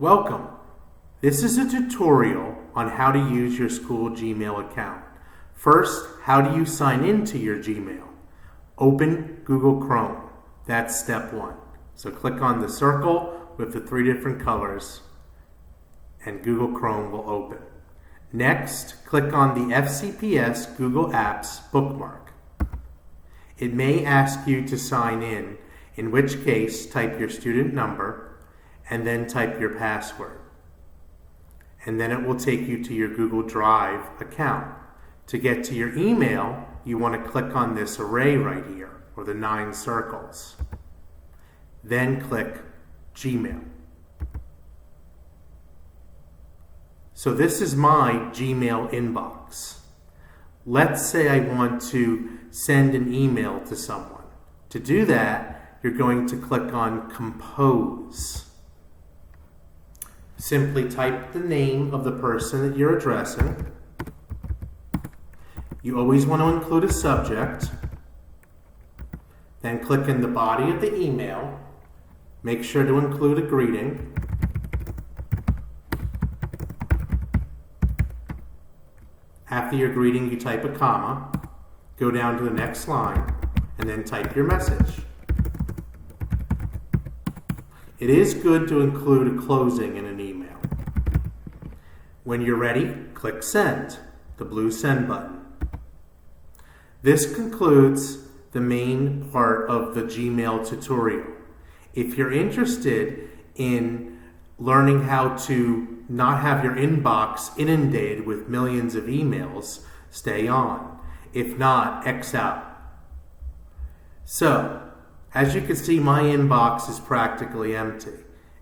Welcome. This is a tutorial on how to use your school Gmail account. First, how do you sign into your Gmail? Open Google Chrome. That's step one. So click on the circle with the 3 different colors and Google Chrome will open. Next, click on the FCPS Google Apps bookmark. It may ask you to sign in which case type your student number and then type your password. And then it will take you to your Google Drive account. To get to your email, you want to click on this array right here, or the 9 circles. Then click Gmail. So this is my Gmail inbox. Let's say I want to send an email to someone. To do that, you're going to click on Compose. Simply type the name of the person that you're addressing. You always want to include a subject. Then click in the body of the email. Make sure to include a greeting. After your greeting, you type a comma. Go down to the next line and then type your message. It is good to include a closing in an email. When you're ready, click Send, the blue Send button. This concludes the main part of the Gmail tutorial. If you're interested in learning how to not have your inbox inundated with millions of emails, stay on. If not, X out. So, as you can see, my inbox is practically empty.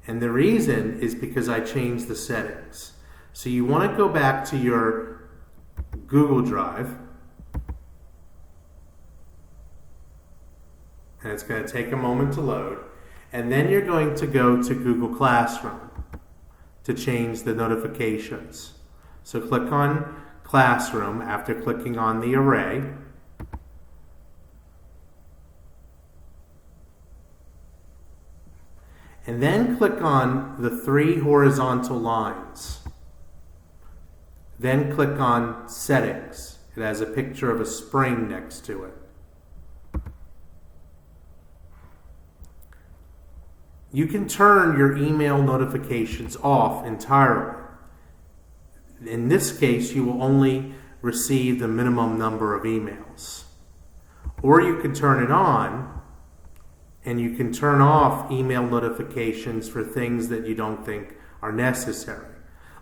And the reason is because I changed the settings. So you want to go back to your Google Drive. And it's going to take a moment to load. And then you're going to go to Google Classroom to change the notifications. So click on Classroom after clicking on the array. And then click on the 3 horizontal lines. Then click on Settings. It has a picture of a spring next to it. You can turn your email notifications off entirely. In this case, you will only receive the minimum number of emails. Or you can turn it on, and you can turn off email notifications for things that you don't think are necessary.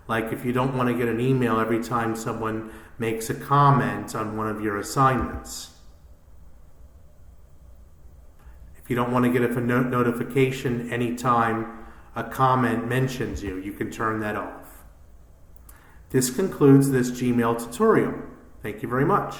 Like if you don't want to get an email every time someone makes a comment on one of your assignments. If you don't want to get a notification anytime a comment mentions you, you can turn that off. This concludes this Gmail tutorial. Thank you very much.